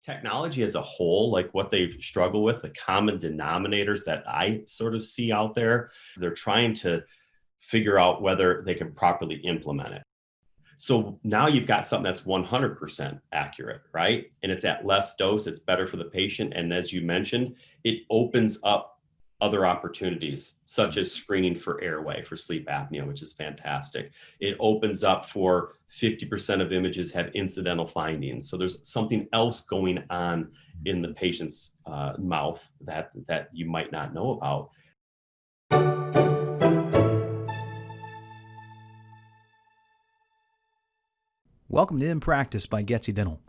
Technology as a whole, like what they struggle with, the common denominators that I sort of see out there, they're trying to figure out whether they can properly implement it. So now you've got something that's 100% accurate, right? And it's at less dose, it's better for the patient. And as you mentioned, it opens up other opportunities, such as screening for airway, for sleep apnea, which is fantastic. It opens up for 50% of images have incidental findings. So there's something else going on in the patient's mouth that you might not know about. Welcome to inPractice by Goetze Dental.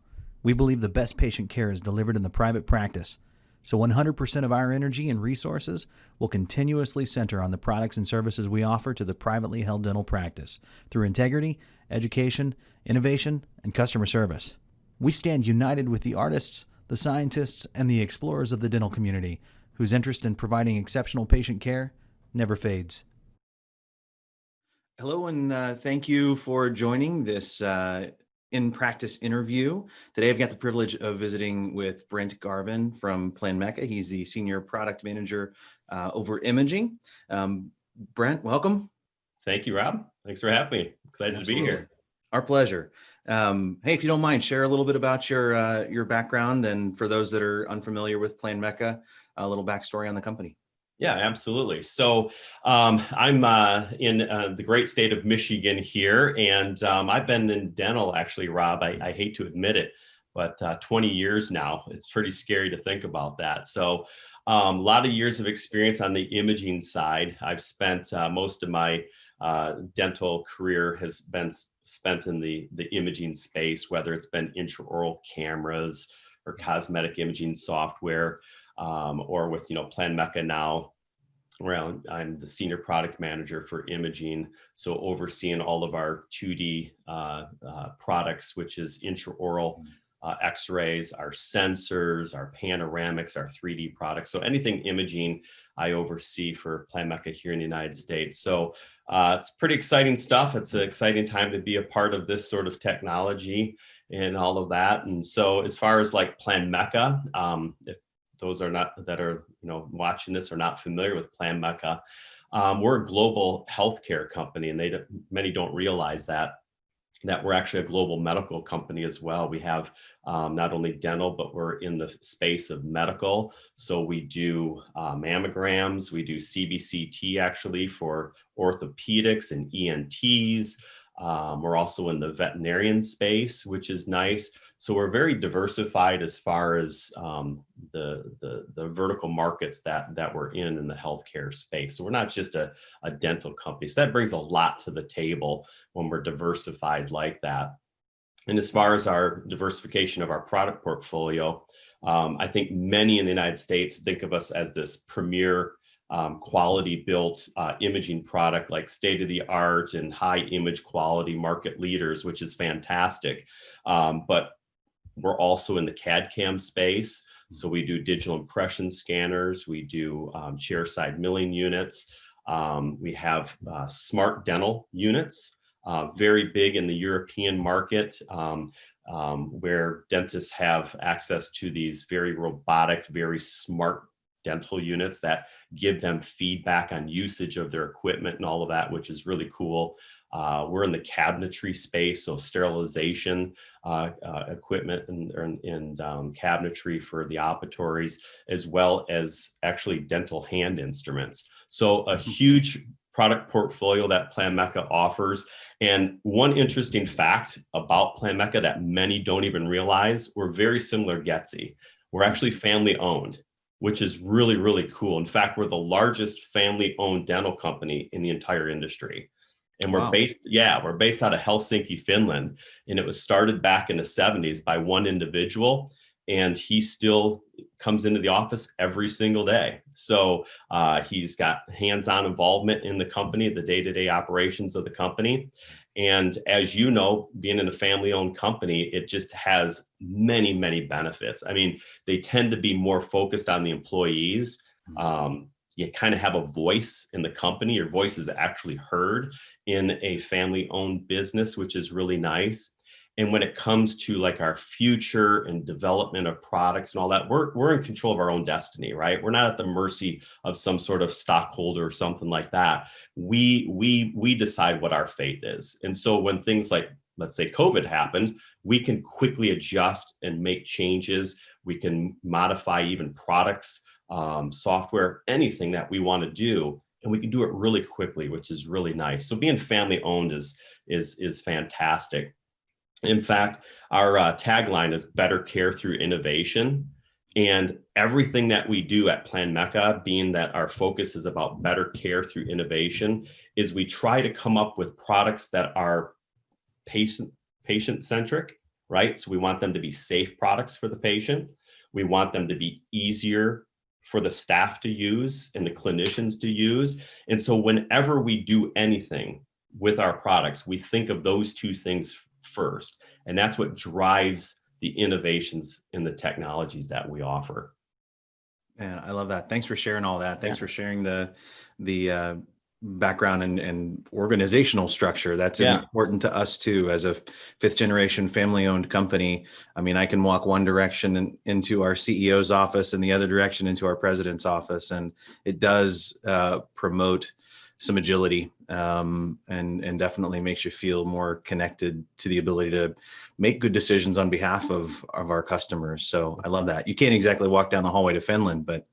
We believe the best patient care is delivered in the private practice, so 100% of our energy and resources will continuously center on the products and services we offer to the privately held dental practice through integrity, education, innovation, and customer service. We stand united with the artists, the scientists, and the explorers of the dental community, whose interest in providing exceptional patient care never fades. Hello, and thank you for joining this inPractice interview. Today, I've got the privilege of visiting with Brent Garvin from Planmeca. He's the Senior Product Manager over imaging. Brent, welcome. Thank you, Rob. Thanks for having me. Excited Absolutely. to be here. Our pleasure. Hey, if you don't mind, share a little bit about your background, and for those that are unfamiliar with Planmeca, a little backstory on the company. Yeah, absolutely. So I'm in the great state of Michigan here, and I've been in dental, actually, Rob. I hate to admit it, but 20 years now. It's pretty scary to think about that. So a lot of years of experience on the imaging side. I've spent most of my dental career has been spent in the imaging space, whether it's been intraoral cameras or cosmetic imaging software. Or with Planmeca now, where I'm the senior product manager for imaging, so overseeing all of our 2D products, which is intraoral X-rays, our sensors, our panoramics, our 3D products. So anything imaging, I oversee for Planmeca here in the United States. So it's pretty exciting stuff. It's an exciting time to be a part of this sort of technology and all of that. And so as far as like Planmeca, if those are not that are watching this are not familiar with Planmeca, we're a global healthcare company, and many don't realize that we're actually a global medical company as well. We have not only dental, but we're in the space of medical. So we do mammograms, we do CBCT actually for orthopedics and ENTs. We're also in the veterinarian space, which is nice. So we're very diversified as far as the vertical markets that we're in the healthcare space. So we're not just a dental company. So that brings a lot to the table when we're diversified like that. And as far as our diversification of our product portfolio, I think many in the United States think of us as this premier quality built imaging product, like state of the art and high image quality market leaders, which is fantastic. But we're also in the CAD/CAM space. So we do digital impression scanners, we do chairside milling units, we have smart dental units, very big in the European market, where dentists have access to these very robotic, very smart dental units that give them feedback on usage of their equipment and all of that, which is really cool. We're in the cabinetry space, so sterilization equipment and cabinetry for the operatories, as well as actually dental hand instruments. So a huge product portfolio that Planmeca offers. And one interesting fact about Planmeca that many don't even realize, we're very similar to Goetze. We're actually family owned, which is really, really cool. In fact, we're the largest family-owned dental company in the entire industry. And we're based out of Helsinki, Finland. And it was started back in the 70s by one individual. And he still comes into the office every single day. So he's got hands-on involvement in the company, the day-to-day operations of the company. And as you know, being in a family-owned company, it just has many, many benefits. I mean, they tend to be more focused on the employees. You kind of have a voice in the company. Your voice is actually heard in a family-owned business, which is really nice. And when it comes to like our future and development of products and all that, we're in control of our own destiny, right? We're not at the mercy of some sort of stockholder or something like that. We decide what our fate is. And so when things like, let's say, COVID happened, we can quickly adjust and make changes. We can modify even products, software, anything that we want to do, and we can do it really quickly, which is really nice. So being family owned is fantastic. In fact, our tagline is better care through innovation. And everything that we do at Planmeca, being that our focus is about better care through innovation, is we try to come up with products that are patient centric, right? So we want them to be safe products for the patient. We want them to be easier for the staff to use and the clinicians to use. And so whenever we do anything with our products, we think of those two things first. And that's what drives the innovations in the technologies that we offer. Man, I love that. Thanks for sharing all that. Thanks for sharing the background and organizational structure. That's important to us too, as a fifth generation family owned company. I mean, I can walk one direction into our CEO's office and the other direction into our president's office. And it does promote some agility, and definitely makes you feel more connected to the ability to make good decisions on behalf of our customers. So I love that. You can't exactly walk down the hallway to Finland, but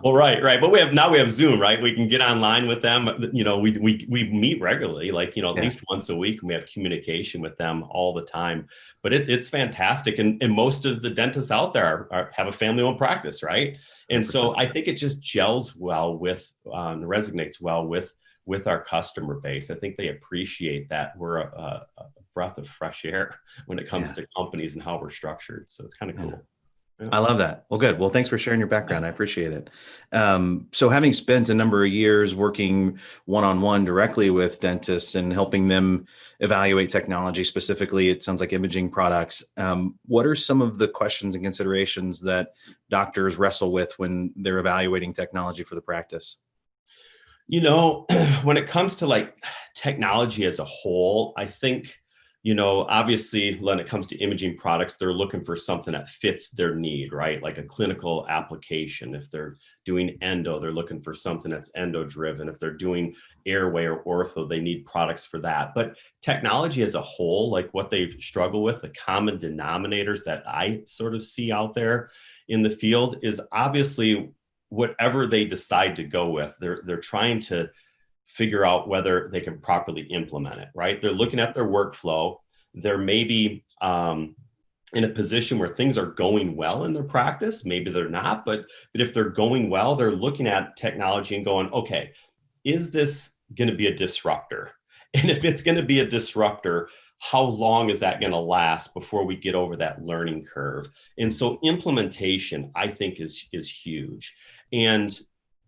well, right. But we have Zoom, right? We can get online with them. You know, we meet regularly, like, you know, at least once a week, and we have communication with them all the time. But it's fantastic. And most of the dentists out there have a family-owned practice, right? And 100%. So I think it just gels well with, resonates well with our customer base. I think they appreciate that we're a breath of fresh air when it comes to companies and how we're structured. So it's kind of cool. Yeah. I love that. Well, good. Well, thanks for sharing your background. I appreciate it. So having spent a number of years working one-on-one directly with dentists and helping them evaluate technology, specifically, it sounds like imaging products, what are some of the questions and considerations that doctors wrestle with when they're evaluating technology for the practice? You know, when it comes to like technology as a whole, I think, you know, obviously when it comes to imaging products, they're looking for something that fits their need, right? Like a clinical application. If they're doing endo, they're looking for something that's endo driven. If they're doing airway or ortho, they need products for that. But technology as a whole, like what they struggle with, the common denominators that I sort of see out there in the field is obviously whatever they decide to go with, they're trying to figure out whether they can properly implement it, right? They're looking at their workflow. They're maybe in a position where things are going well in their practice. Maybe they're not, but if they're going well, they're looking at technology and going, okay, is this going to be a disruptor? And if it's going to be a disruptor, how long is that going to last before we get over that learning curve? And so implementation, I think, is huge. And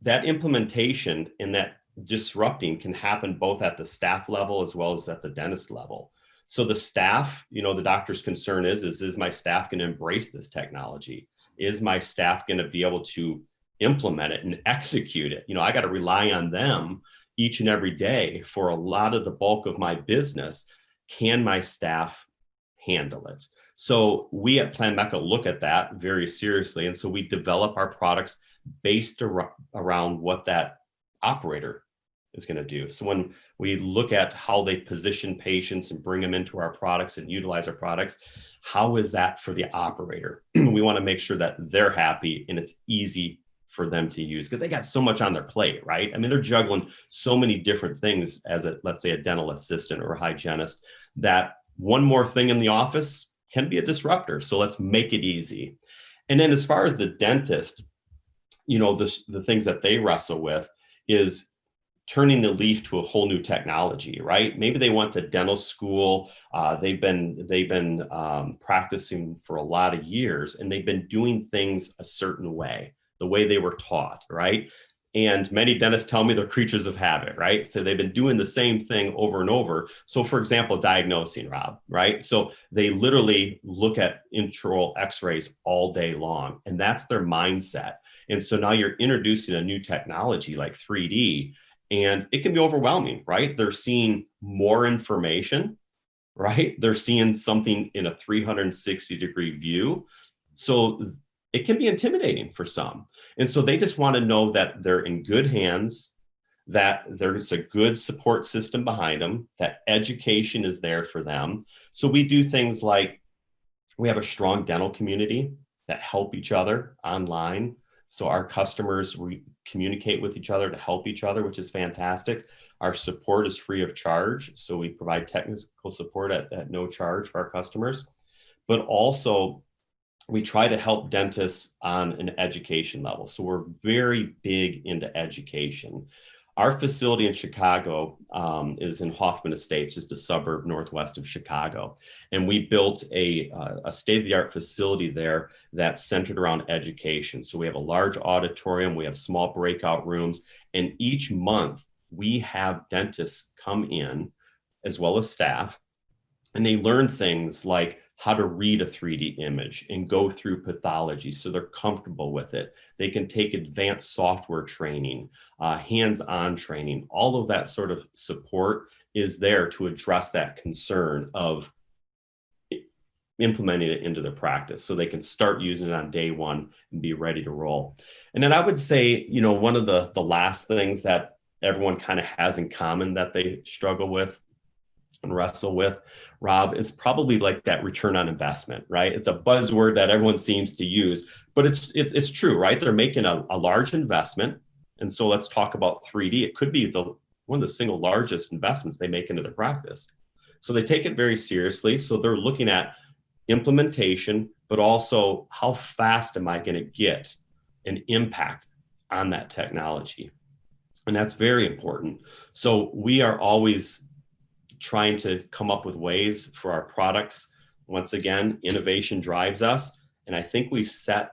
that implementation and that disrupting can happen both at the staff level as well as at the dentist level. So the staff, you know, the doctor's concern is my staff going to embrace this technology? Is my staff going to be able to implement it and execute it? You know, I got to rely on them each and every day for a lot of the bulk of my business. Can my staff handle it? So we at Planmeca look at that very seriously. And so we develop our products based around what that operator is going to do. So when we look at how they position patients and bring them into our products and utilize our products, how is that for the operator? We want to make sure that they're happy and it's easy for them to use because they got so much on their plate, right? I mean, they're juggling so many different things as let's say a dental assistant or a hygienist, that one more thing in the office can be a disruptor. So let's make it easy. And then as far as the dentist, you know, the things that they wrestle with is turning the leaf to a whole new technology, right? Maybe they went to dental school. They've been practicing for a lot of years, and they've been doing things a certain way, the way they were taught, right? And many dentists tell me they're creatures of habit, right? So they've been doing the same thing over and over. So for example, diagnosing, Rob, right? So they literally look at intraoral x-rays all day long, and that's their mindset. And so now you're introducing a new technology like 3D, and it can be overwhelming, right? They're seeing more information right? They're seeing something in a 360-degree view. So it can be intimidating for some. And so they just want to know that they're in good hands, that there's a good support system behind them, that education is there for them. So we do things like we have a strong dental community that help each other online. So our customers, we communicate with each other to help each other, which is fantastic. Our support is free of charge. So we provide technical support at no charge for our customers. But also, we try to help dentists on an education level. So we're very big into education. Our facility in Chicago is in Hoffman Estates, just a suburb northwest of Chicago. And we built a state-of-the-art facility there that's centered around education. So we have a large auditorium, we have small breakout rooms, and each month we have dentists come in, as well as staff, and they learn things like how to read a 3D image and go through pathology so they're comfortable with it. They can take advanced software training, hands-on training. All of that sort of support is there to address that concern of implementing it into their practice so they can start using it on day one and be ready to roll. And then I would say, one of the last things that everyone kind of has in common that they struggle with and wrestle with, Rob, is probably like that return on investment, right? It's a buzzword that everyone seems to use, but it's true, right? They're making a large investment. And so let's talk about 3D. It could be one of the single largest investments they make into their practice. So they take it very seriously. So they're looking at implementation, but also how fast am I going to get an impact on that technology? And that's very important. So we are always trying to come up with ways for our products. Once again, innovation drives us. And I think we've set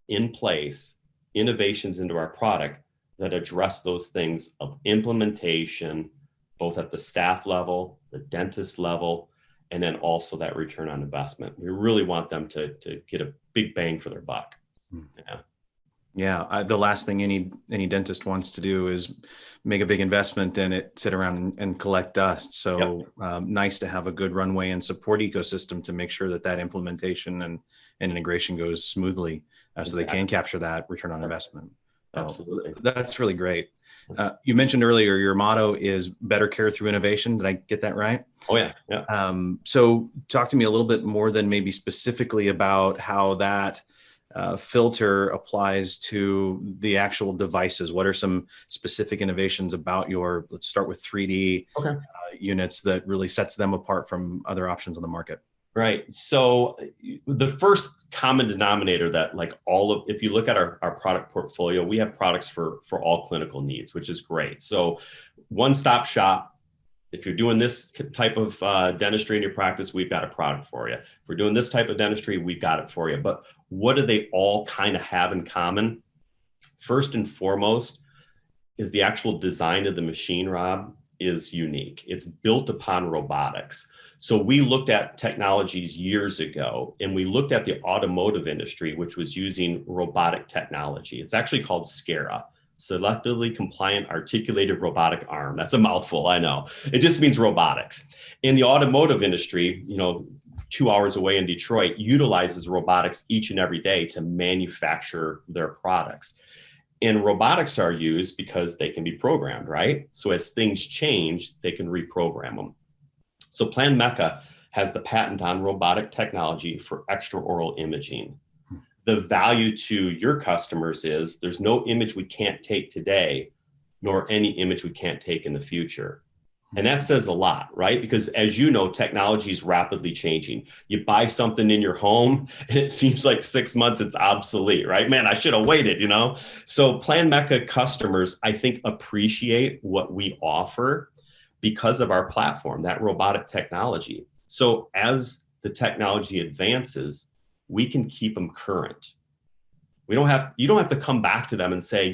in place innovations into our product that address those things of implementation, both at the staff level, the dentist level, and then also that return on investment. We really want them to get a big bang for their buck. Yeah. Yeah, the last thing any dentist wants to do is make a big investment and it sit around and collect dust. So nice to have a good runway and support ecosystem to make sure that implementation and integration goes smoothly, so they can capture that return on investment. Absolutely. That's really great. You mentioned earlier your motto is better care through innovation. Did I get that right? Oh yeah. Yeah. So talk to me a little bit more than maybe specifically about how that filter applies to the actual devices. What are some specific innovations about let's start with 3D units that really sets them apart from other options on the market? Right. So the first common denominator that if you look at our product portfolio, we have products for all clinical needs, which is great. So one-stop shop. If you're doing this type of dentistry in your practice, we've got a product for you. If we're doing this type of dentistry, we've got it for you. But what do they all kind of have in common? First and foremost is the actual design of the machine, Rob, is unique. It's built upon robotics. So we looked at technologies years ago, and we looked at the automotive industry, which was using robotic technology. It's actually called SCARA. Selectively compliant articulated robotic arm. That's a mouthful, I know. It just means robotics. In the automotive industry, 2 hours away in Detroit, utilizes robotics each and every day to manufacture their products. And robotics are used because they can be programmed, right? So as things change, they can reprogram them. So Planmeca has the patent on robotic technology for extraoral imaging. The value to your customers is there's no image we can't take today, nor any image we can't take in the future. And that says a lot, right? Because as you know, technology is rapidly changing. You buy something in your home and it seems like 6 months it's obsolete, right? Man, I should have waited, So Planmeca customers, I think, appreciate what we offer because of our platform, that robotic technology. So as the technology advances, we can keep them current. You don't have to come back to them and say,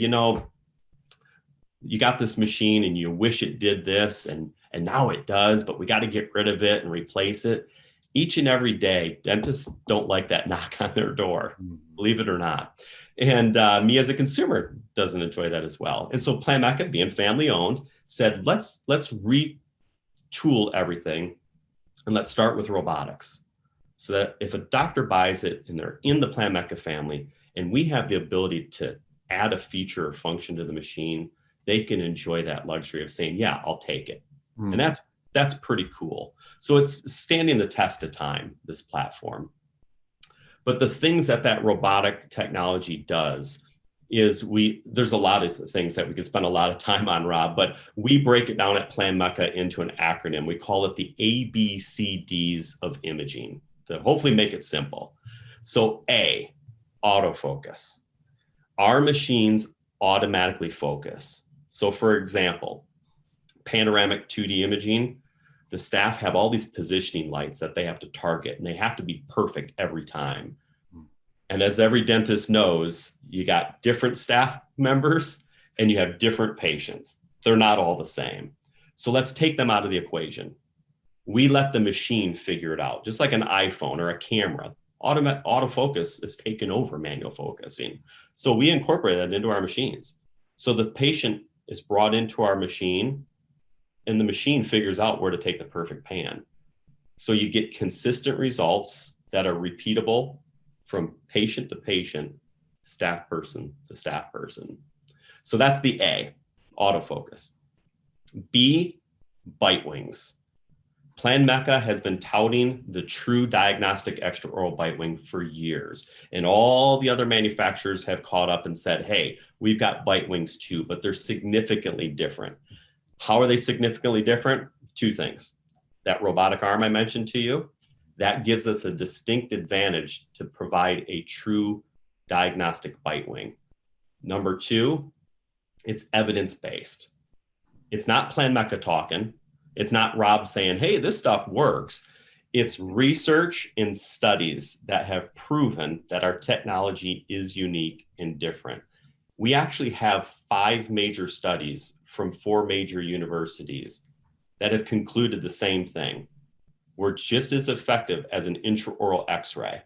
you got this machine and you wish it did this and now it does, but we got to get rid of it and replace it. Each and every day, dentists don't like that knock on their door, believe it or not. And me as a consumer doesn't enjoy that as well. And so Planmeca, being family owned, said, let's retool everything And let's start with robotics. So that if a doctor buys it and they're in the Planmeca family, and we have the ability to add a feature or function to the machine, they can enjoy that luxury of saying, yeah, I'll take it. And that's pretty cool. So it's standing the test of time, this platform. But the things that robotic technology does is there's a lot of things that we could spend a lot of time on, Rob, but we break it down at Planmeca into an acronym. We call it the ABCDs of imaging to hopefully make it simple. So A, autofocus. Our machines automatically focus. So for example, panoramic 2D imaging, the staff have all these positioning lights that they have to target, and they have to be perfect every time. And as every dentist knows, you got different staff members and you have different patients. They're not all the same. So let's take them out of the equation. We let the machine figure it out, just like an iPhone or a camera. Autofocus is taken over manual focusing. So we incorporate that into our machines. So the patient is brought into our machine and the machine figures out where to take the perfect pan. So you get consistent results that are repeatable from patient to patient, staff person to staff person. So that's the A, autofocus. B, bite wings. Planmeca has been touting the true diagnostic extraoral bite wing for years. And all the other manufacturers have caught up and said, hey, we've got bite wings too, but they're significantly different. How are they significantly different? Two things. That robotic arm I mentioned to you, that gives us a distinct advantage to provide a true diagnostic bite wing. Number two, it's evidence-based. It's not Planmeca talking. It's not Rob saying, hey, this stuff works. It's research and studies that have proven that our technology is unique and different. We actually have 5 major studies from 4 major universities that have concluded the same thing. We're just as effective as an intraoral X-ray.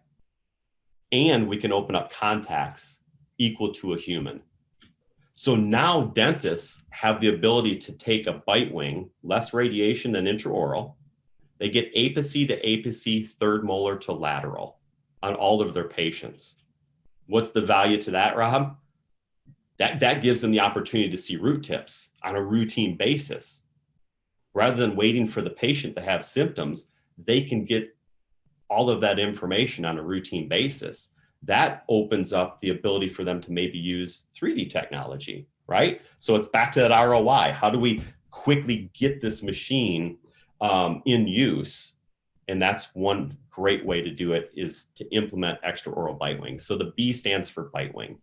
And we can open up contacts equal to a human. So now dentists have the ability to take a bite wing, less radiation than intraoral. They get apice to apice, third molar to lateral on all of their patients. What's the value to that, Rob? That gives them the opportunity to see root tips on a routine basis. Rather than waiting for the patient to have symptoms, they can get all of that information on a routine basis. That opens up the ability for them to maybe use 3D technology, right? So it's back to that ROI. How do we quickly get this machine in use? And that's one great way to do it, is to implement extraoral bite wing. So the B stands for bite wing.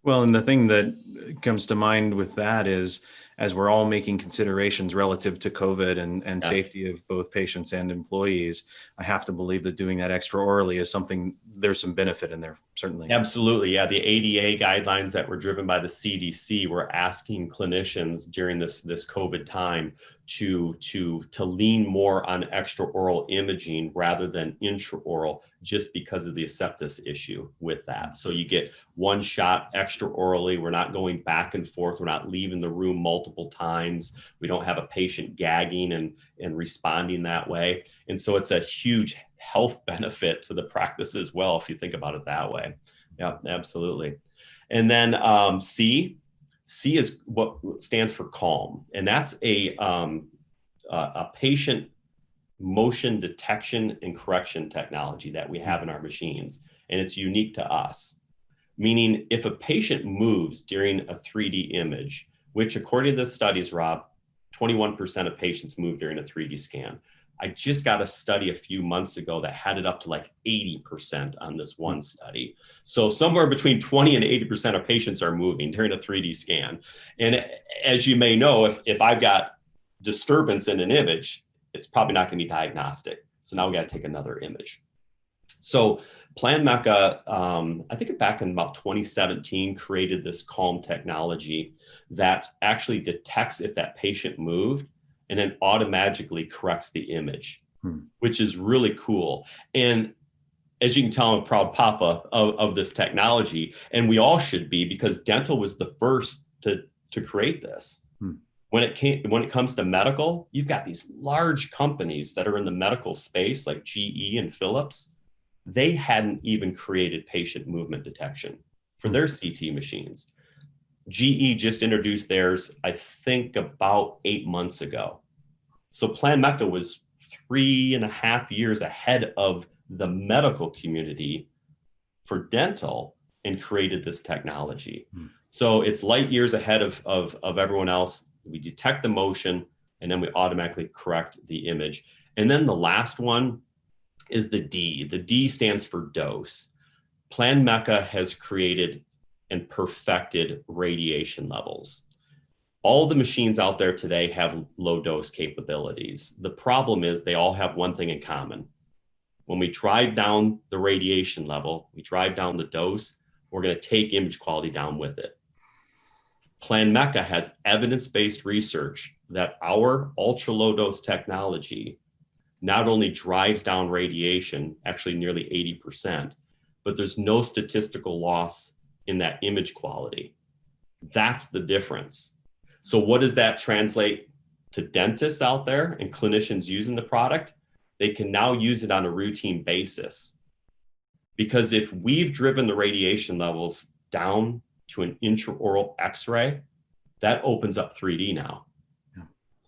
Well, and the thing that comes to mind with that is, as we're all making considerations relative to COVID and Yes. safety of both patients and employees, I have to believe that doing that extraorally is something, there's some benefit in there, certainly. Absolutely. Yeah. The ADA guidelines that were driven by the CDC were asking clinicians during this COVID time to lean more on extraoral imaging rather than intraoral, just because of the asepsis issue with that. So you get one shot extraorally. We're not going back and forth. We're not leaving the room multiple times. We don't have a patient gagging and responding that way. And so it's a huge health benefit to the practice as well, if you think about it that way. Yeah, absolutely. And then C is what stands for calm. And that's a patient motion detection and correction technology that we have in our machines. And it's unique to us. Meaning if a patient moves during a 3D image, which according to the studies, Rob, 21% of patients move during a 3D scan. I just got a study a few months ago that had it up to like 80% on this one study. So somewhere between 20 and 80% of patients are moving during a 3D scan. And as you may know, if I've got disturbance in an image, it's probably not going to be diagnostic. So now we got to take another image. So Planmeca, I think back in about 2017, created this calm technology that actually detects if that patient moved and then automatically corrects the image, which is really cool. And as you can tell, I'm a proud papa of this technology, and we all should be, because dental was the first to create this. When it comes to medical, you've got these large companies that are in the medical space like GE and Philips. They hadn't even created patient movement detection for their CT machines. GE just introduced theirs, I think, about 8 months ago. So Planmeca was 3.5 years ahead of the medical community for dental and created this technology. So it's light years ahead of everyone else. We detect the motion and then we automatically correct the image. And then the last one is the D. The D stands for dose. Planmeca has created and perfected radiation levels. All the machines out there today have low dose capabilities. The problem is they all have one thing in common. When we drive down the radiation level, we drive down the dose, we're going to take image quality down with it. Planmeca has evidence-based research that our ultra low dose technology not only drives down radiation, actually nearly 80%, but there's no statistical loss in that image quality. That's the difference. So what does that translate to dentists out there and clinicians using the product? They can now use it on a routine basis. Because if we've driven the radiation levels down to an intraoral X-ray, that opens up 3D now. Yeah.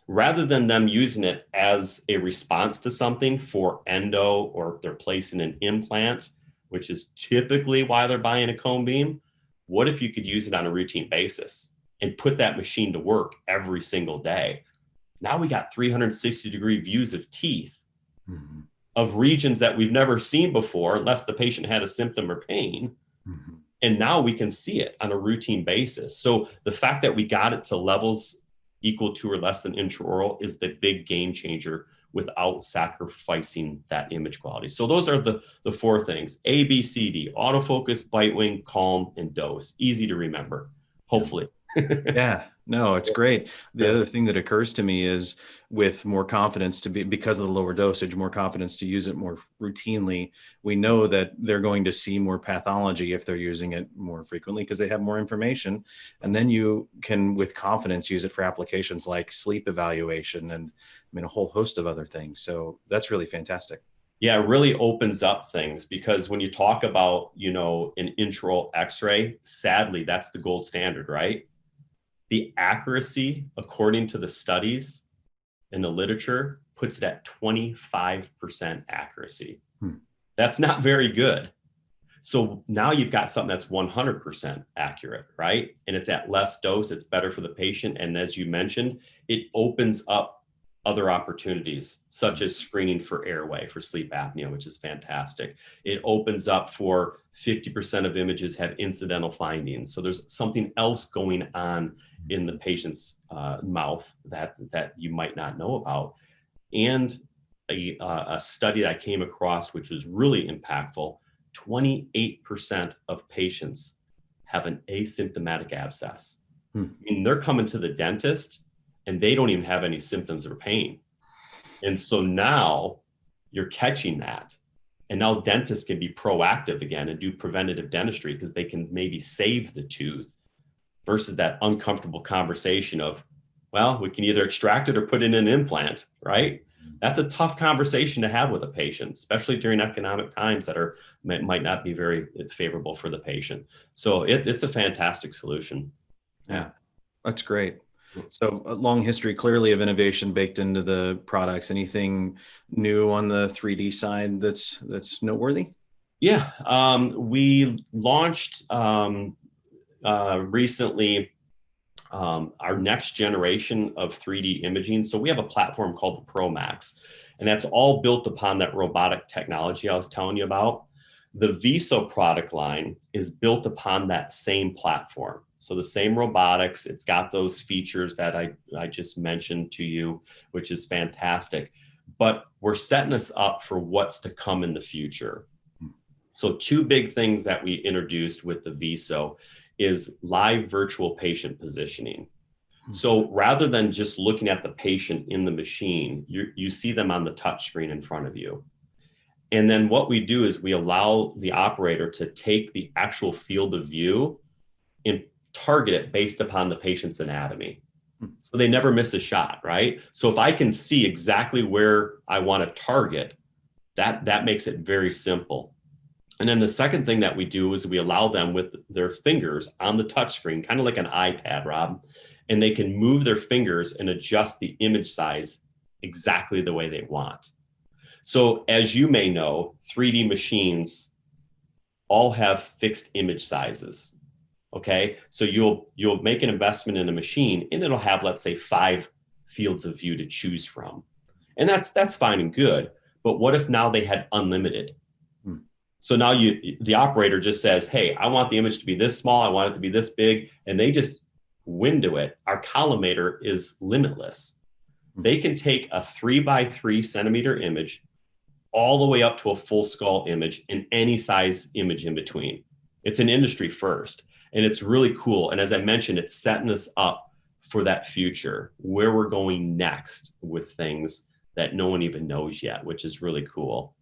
Rather than them using it as a response to something for endo, or they're placing an implant, which is typically why they're buying a cone beam, what if you could use it on a routine basis and put that machine to work every single day? Now we got 360-degree views of teeth, of regions that we've never seen before, unless the patient had a symptom or pain. And now we can see it on a routine basis. So the fact that we got it to levels equal to or less than intraoral is the big game changer without sacrificing that image quality. So those are the four things: A, B, C, D: autofocus, bite wing, calm, and dose. Easy to remember, hopefully. Yeah, no, it's great. The other thing that occurs to me is, with more confidence because of the lower dosage, more confidence to use it more routinely, we know that they're going to see more pathology if they're using it more frequently because they have more information. And then you can, with confidence, use it for applications like sleep evaluation and a whole host of other things. So that's really fantastic. Yeah, it really opens up things, because when you talk about, an intraoral X-ray, sadly, that's the gold standard, right? The accuracy, according to the studies in the literature, puts it at 25% accuracy. That's not very good. So now you've got something that's 100% accurate, right? And it's at less dose, it's better for the patient. And as you mentioned, it opens up other opportunities, such as screening for airway, for sleep apnea, which is fantastic. It opens up for 50% of images have incidental findings. So there's something else going on in the patient's mouth that you might not know about. And a study that I came across, which was really impactful: 28% of patients have an asymptomatic abscess. I mean, they're coming to the dentist and they don't even have any symptoms or pain. And so now you're catching that. And now dentists can be proactive again and do preventative dentistry, because they can maybe save the tooth, versus that uncomfortable conversation of, well, we can either extract it or put in an implant, right? That's a tough conversation to have with a patient, especially during economic times that might not be very favorable for the patient. So it's a fantastic solution. Yeah, that's great. So a long history, clearly, of innovation baked into the products. Anything new on the 3D side that's noteworthy? Yeah, we launched recently our next generation of 3D imaging. So we have a platform called the ProMax, and that's all built upon that robotic technology I was telling you about. The Viso product line is built upon that same platform. So the same robotics, it's got those features that I just mentioned to you, which is fantastic. But we're setting us up for what's to come in the future. So two big things that we introduced with the Viso is live virtual patient positioning. So rather than just looking at the patient in the machine, you see them on the touch screen in front of you. And then what we do is we allow the operator to take the actual field of view and target it based upon the patient's anatomy. So they never miss a shot, right? So if I can see exactly where I want to target, that makes it very simple. And then the second thing that we do is we allow them with their fingers on the touchscreen, kind of like an iPad, Rob, and they can move their fingers and adjust the image size exactly the way they want. So as you may know, 3D machines all have fixed image sizes. Okay, so you'll make an investment in a machine and it'll have, let's say, 5 fields of view to choose from. And that's fine and good. But what if now they had unlimited? So now the operator just says, hey, I want the image to be this small, I want it to be this big, and they just window it. Our collimator is limitless. They can take a 3 by 3 centimeter image all the way up to a full skull image and any size image in between. It's an industry first. And it's really cool. And as I mentioned, it's setting us up for that future, where we're going next with things that no one even knows yet, which is really cool.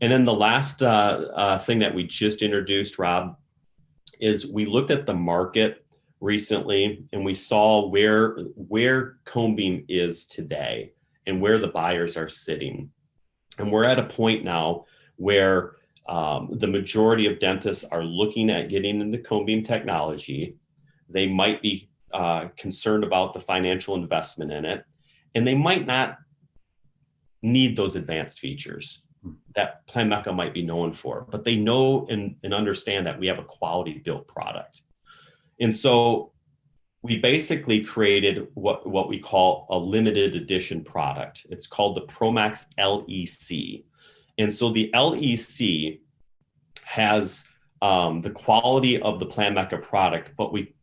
And then the last thing that we just introduced, Rob, is we looked at the market recently and we saw where cone beam is today and where the buyers are sitting. And we're at a point now where the majority of dentists are looking at getting into cone beam technology. They might be concerned about the financial investment in it, and they might not need those advanced features that Planmeca might be known for, but they know and understand that we have a quality built product. And so we basically created what we call a limited edition product. It's called the ProMax LEC. And so the LEC has the quality of the Planmeca product, but we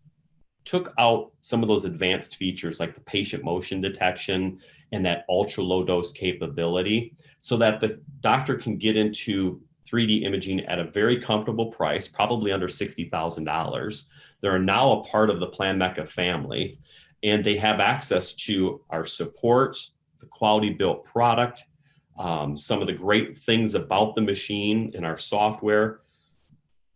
took out some of those advanced features like the patient motion detection and that ultra low dose capability so that the doctor can get into 3D imaging at a very comfortable price, probably under $60,000. They're now a part of the Planmeca family, and they have access to our support, the quality built product, some of the great things about the machine and our software,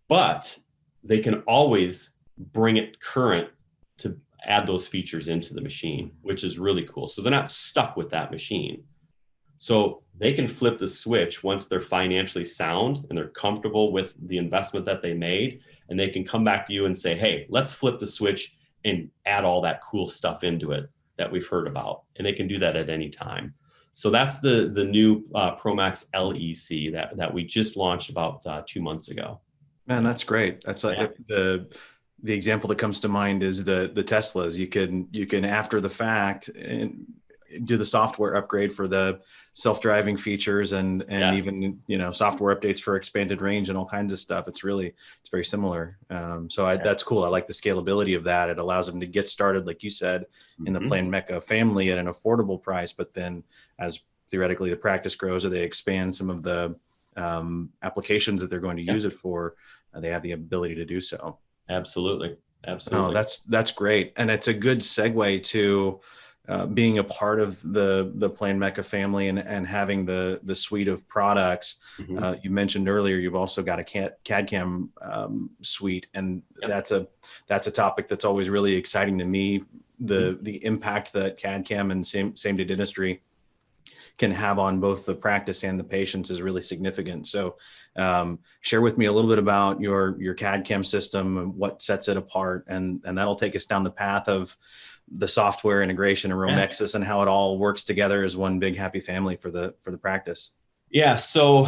but they can always bring it current to add those features into the machine, which is really cool. So they're not stuck with that machine. So they can flip the switch once they're financially sound and they're comfortable with the investment that they made, and they can come back to you and say, hey, let's flip the switch and add all that cool stuff into it that we've heard about. And they can do that at any time. So that's the new ProMax LEC that we just launched about 2 months ago. Man, that's great. That's like the example that comes to mind is the Teslas. You can after the fact do the software upgrade for the self-driving features and Yes. even software updates for expanded range and all kinds of stuff. It's very similar. That's cool. I like the scalability of that. It allows them to get started, like you said, in the Planmeca family at an affordable price. But then, as theoretically the practice grows or they expand some of the applications that they're going to use it for, they have the ability to do so. Absolutely. Oh, that's great. And it's a good segue to being a part of the Planmeca family and having the suite of products. You mentioned earlier, you've also got a CAD/CAM suite, and that's a topic that's always really exciting to me. The impact that CAD/CAM and same-day dentistry can have on both the practice and the patients is really significant. So share with me a little bit about your CAD/CAM system and what sets it apart, and that'll take us down the path of the software integration and Nexus and how it all works together as one big happy family for the practice. Yeah. So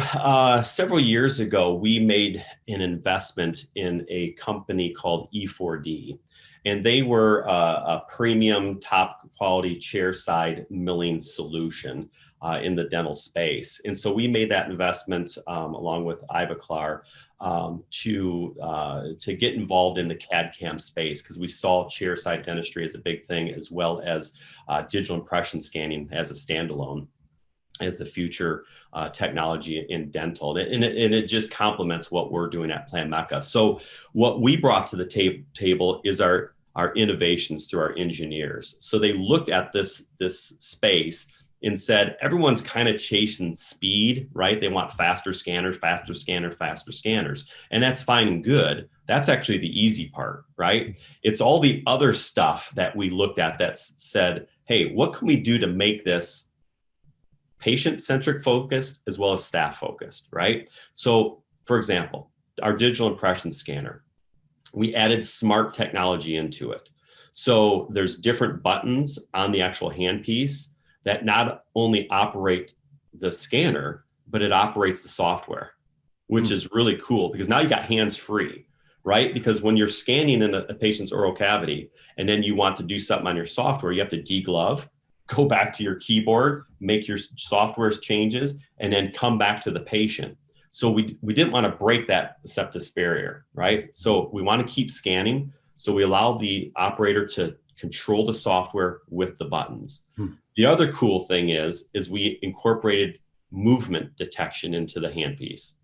several years ago, we made an investment in a company called E4D, and they were a premium top quality chair-side milling solution in the dental space. And so we made that investment along with Ivoclar to get involved in the CAD/CAM space, because we saw chair-side dentistry as a big thing, as well as digital impression scanning as a standalone as the future technology in dental. And it just complements what we're doing at Planmeca. So what we brought to the table is our innovations through our engineers. So they looked at this space and said, everyone's kind of chasing speed, right? They want faster scanners, faster scanners, faster scanners. And that's fine and good. That's actually the easy part, right? It's all the other stuff that we looked at that said, hey, what can we do to make this patient-centric focused as well as staff focused, right? So for example, our digital impression scanner, we added smart technology into it. So there's different buttons on the actual handpiece that not only operate the scanner, but it operates the software, which is really cool because now you got hands free, right? Because when you're scanning in a patient's oral cavity and then you want to do something on your software, you have to deglove, go back to your keyboard, make your software changes, and then come back to the patient. So we didn't want to break that sepsis barrier, right? So we want to keep scanning. So we allow the operator to control the software with the buttons. The other cool thing is we incorporated movement detection into the handpiece.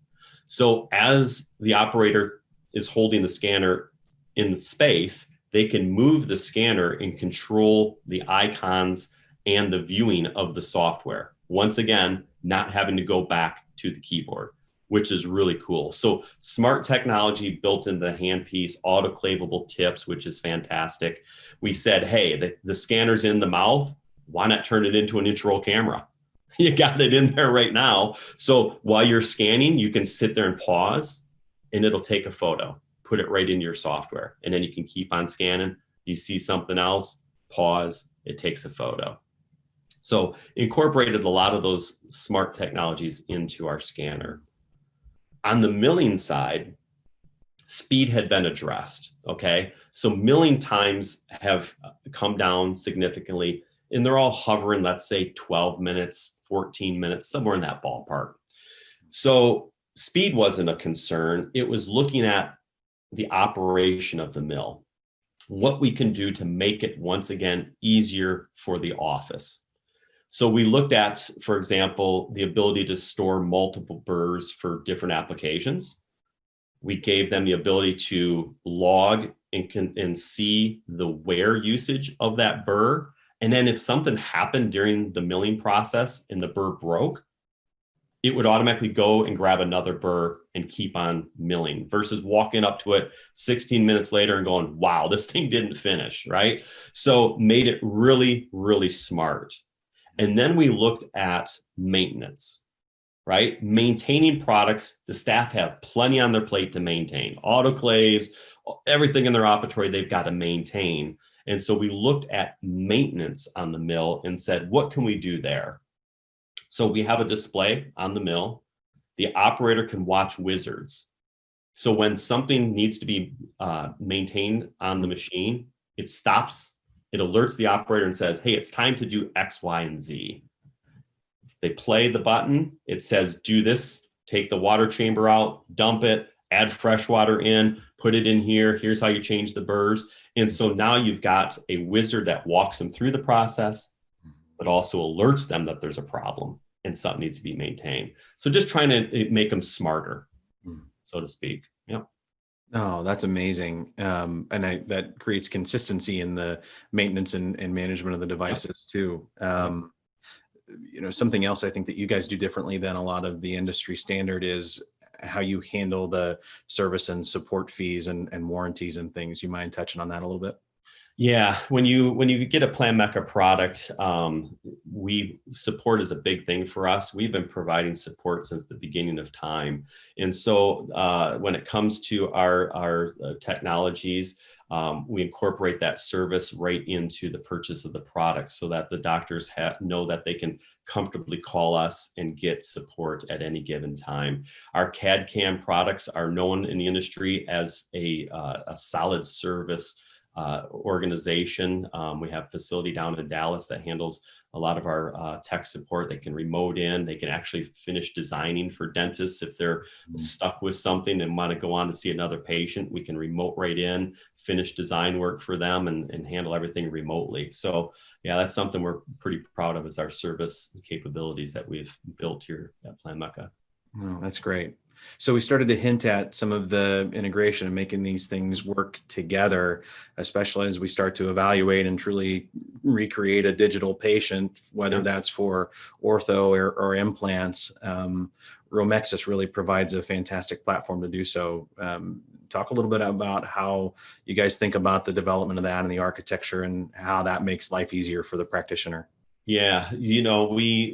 So as the operator is holding the scanner in the space, they can move the scanner and control the icons and the viewing of the software. Once again, not having to go back to the keyboard, which is really cool. So smart technology built into the handpiece, autoclavable tips, which is fantastic. We said, hey, the scanner's in the mouth. Why not turn it into an intraoral camera? You got it in there right now. So while you're scanning, you can sit there and pause and it'll take a photo, put it right into your software. And then you can keep on scanning. You see something else, pause, it takes a photo. So incorporated a lot of those smart technologies into our scanner. On the milling side, speed had been addressed, okay? So milling times have come down significantly, and they're all hovering, let's say 12 minutes, 14 minutes, somewhere in that ballpark. So speed wasn't a concern. It was looking at the operation of the mill, what we can do to make it, once again, easier for the office. So we looked at, for example, the ability to store multiple burrs for different applications. We gave them the ability to log and see the wear usage of that burr. And then if something happened during the milling process and the burr broke, it would automatically go and grab another burr and keep on milling versus walking up to it 16 minutes later and going, wow, this thing didn't finish, right? So made it really, really smart. And then we looked at maintenance, right? Maintaining products, the staff have plenty on their plate to maintain. Autoclaves, everything in their operatory, they've got to maintain. And so we looked at maintenance on the mill and said, what can we do there? So we have a display on the mill. The operator can watch wizards. So when something needs to be maintained on the machine, it stops, it alerts the operator and says, hey, it's time to do X, Y, and Z. They play the button, it says, do this, take the water chamber out, dump it, add fresh water in, put it in here, here's how you change the burrs. And so now you've got a wizard that walks them through the process, but also alerts them that there's a problem and something needs to be maintained. So just trying to make them smarter, so to speak. Yep. Oh, that's amazing. That creates consistency in the maintenance and management of the devices too. Something else I think that you guys do differently than a lot of the industry standard is how you handle the service and support fees and warranties and things. You mind touching on that a little bit? Yeah, when you get a Planmeca product, support is a big thing for us. We've been providing support since the beginning of time, and so when it comes to our technologies, we incorporate that service right into the purchase of the product, so that the doctors know that they can comfortably call us and get support at any given time. Our CAD/CAM products are known in the industry as a solid service organization. We have a facility down in Dallas that handles a lot of our tech support. They can remote in, they can actually finish designing for dentists if they're stuck with something and want to go on to see another patient. We can remote right in, finish design work for them and handle everything remotely. So yeah, that's something we're pretty proud of, is our service capabilities that we've built here at Planmeca. Oh, that's great. So we started to hint at some of the integration and making these things work together, especially as we start to evaluate and truly recreate a digital patient, whether that's for ortho or implants. Romexis really provides a fantastic platform to do so. Talk a little bit about how you guys think about the development of that and the architecture and how that makes life easier for the practitioner. Yeah, we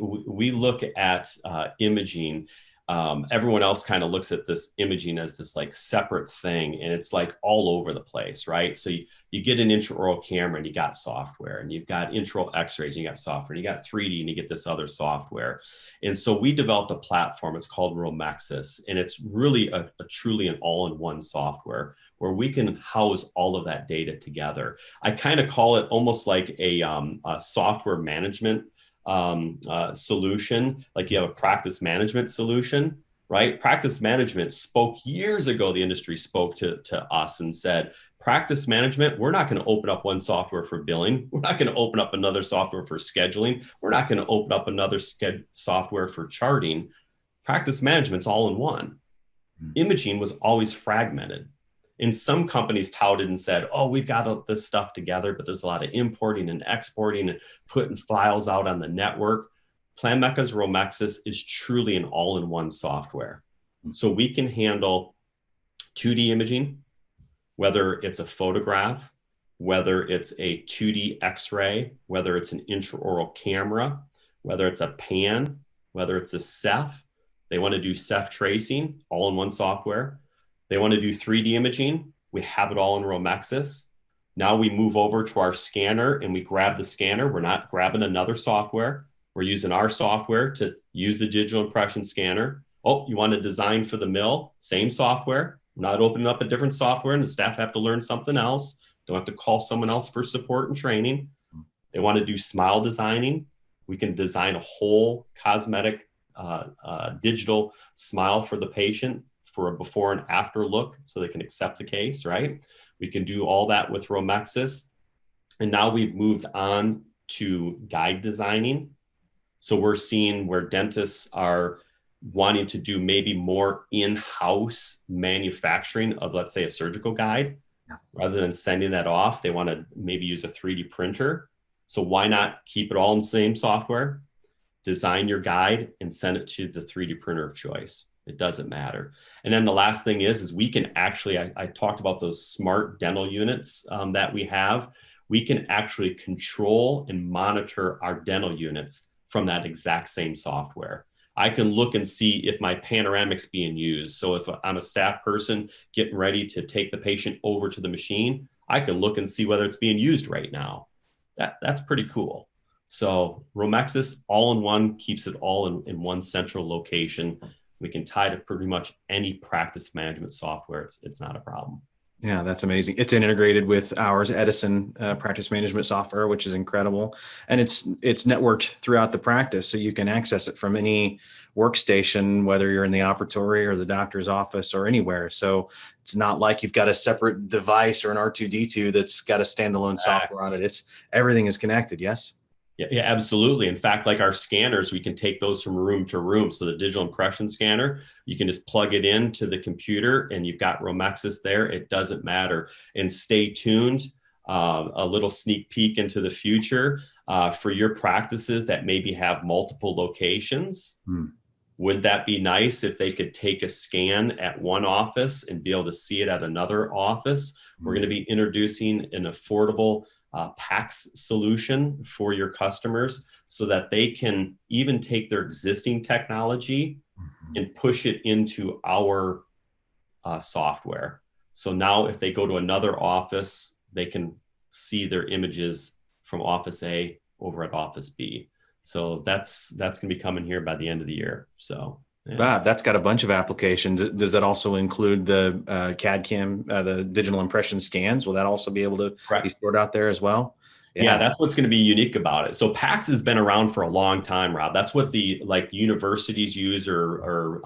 look at imaging. Everyone else kind of looks at this imaging as this like separate thing, and it's like all over the place, right? So you get an intraoral camera and you got software, and you've got intraoral X-rays and you got software, and you got 3D and you get this other software. And so we developed a platform. It's called Romexis, and it's really a truly an all-in-one software where we can house all of that data together. I kind of call it almost like a software management solution. Like you have a practice management solution, right? Practice management spoke years ago. The industry spoke to us and said, practice management, we're not going to open up one software for billing. We're not going to open up another software for scheduling. We're not going to open up another software for charting. Practice management's all in one. Imaging was always fragmented. And some companies touted and said, oh, we've got this stuff together, but there's a lot of importing and exporting and putting files out on the network. Planmeca's Romexis is truly an all-in-one software. So we can handle 2D imaging, whether it's a photograph, whether it's a 2D X-ray, whether it's an intraoral camera, whether it's a pan, whether it's a Ceph. They want to do Ceph tracing, all in one software. They want to do 3D imaging. We have it all in Romexis. Now we move over to our scanner and we grab the scanner. We're not grabbing another software. We're using our software to use the digital impression scanner. Oh, you want to design for the mill? Same software. We're not opening up a different software and the staff have to learn something else. Don't have to call someone else for support and training. They want to do smile designing. We can design a whole cosmetic digital smile for the patient for a before and after look so they can accept the case, right? We can do all that with Romexis. And now we've moved on to guide designing. So we're seeing where dentists are wanting to do maybe more in-house manufacturing of, let's say, a surgical guide. Rather than sending that off, they want to maybe use a 3D printer. So why not keep it all in the same software, design your guide and send it to the 3D printer of choice. It doesn't matter. And then the last thing is we can actually, I talked about those smart dental units that we have. We can actually control and monitor our dental units from that exact same software. I can look and see if my panoramic's being used. So if I'm a staff person getting ready to take the patient over to the machine, I can look and see whether it's being used right now. That's pretty cool. So Romexis all in one keeps it all in one central location. We can tie to pretty much any practice management software. It's not a problem. Yeah, that's amazing. It's integrated with ours, Edison practice management software, which is incredible. And it's networked throughout the practice. So you can access it from any workstation, whether you're in the operatory or the doctor's office or anywhere. So it's not like you've got a separate device or an R2D2 that's got a standalone software on it. Everything is connected. Yes. Yeah, absolutely. In fact, like our scanners, we can take those from room to room. So the digital impression scanner, you can just plug it into the computer and you've got Romexis there. It doesn't matter. And stay tuned, a little sneak peek into the future for your practices that maybe have multiple locations. Would that be nice if they could take a scan at one office and be able to see it at another office? We're going to be introducing an affordable PACS solution for your customers so that they can even take their existing technology and push it into our software. So now if they go to another office, they can see their images from office A over at office B. So that's going to be coming here by the end of the year. So yeah. Wow, that's got a bunch of applications. Does that also include the CAD CAM, the digital impression scans? Will that also be able to be stored out there as well? Yeah, that's what's going to be unique about it. So PACS has been around for a long time, Rob. That's what the universities use or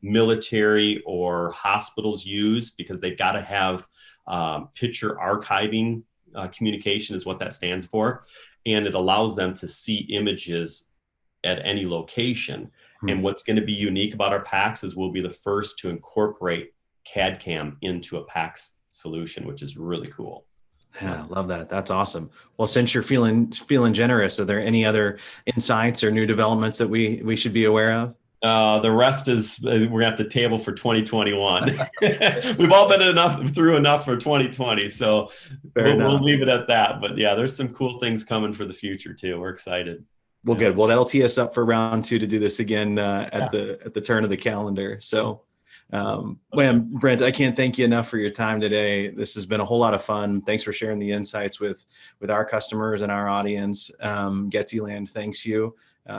military or hospitals use because they've got to have picture archiving communication is what that stands for. And it allows them to see images at any location. And what's going to be unique about our packs is we'll be the first to incorporate CAD CAM into a PACS solution, which is really cool. Yeah, I love that. That's awesome. Well, since you're feeling generous, are there any other insights or new developments that we should be aware of? The rest is we're at the table for 2021. We've all been through enough for 2020, so we'll leave it at that. But yeah, there's some cool things coming for the future too. We're excited. Well, good. Well, that'll tee us up for round 2 to do this again at the turn of the calendar. So, Brent, I can't thank you enough for your time today. This has been a whole lot of fun. Thanks for sharing the insights with our customers and our audience. Goetze Land thanks you.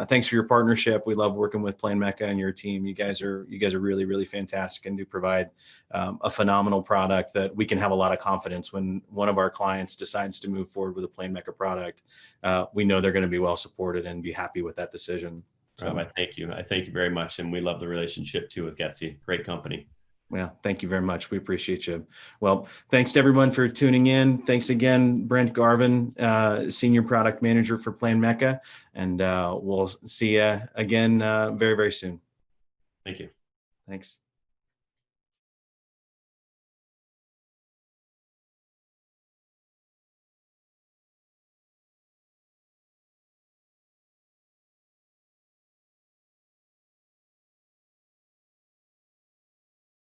Thanks for your partnership. We love working with Planmeca and your team. You guys are really, really fantastic and do provide a phenomenal product that we can have a lot of confidence when one of our clients decides to move forward with a Planmeca product. We know they're going to be well supported and be happy with that decision. So I thank you. I thank you very much. And we love the relationship too with Goetze. Great company. Yeah, thank you very much. We appreciate you. Well, thanks to everyone for tuning in. Thanks again, Brent Garvin, Senior Product Manager for Planmeca. And we'll see you again very, very soon. Thank you. Thanks.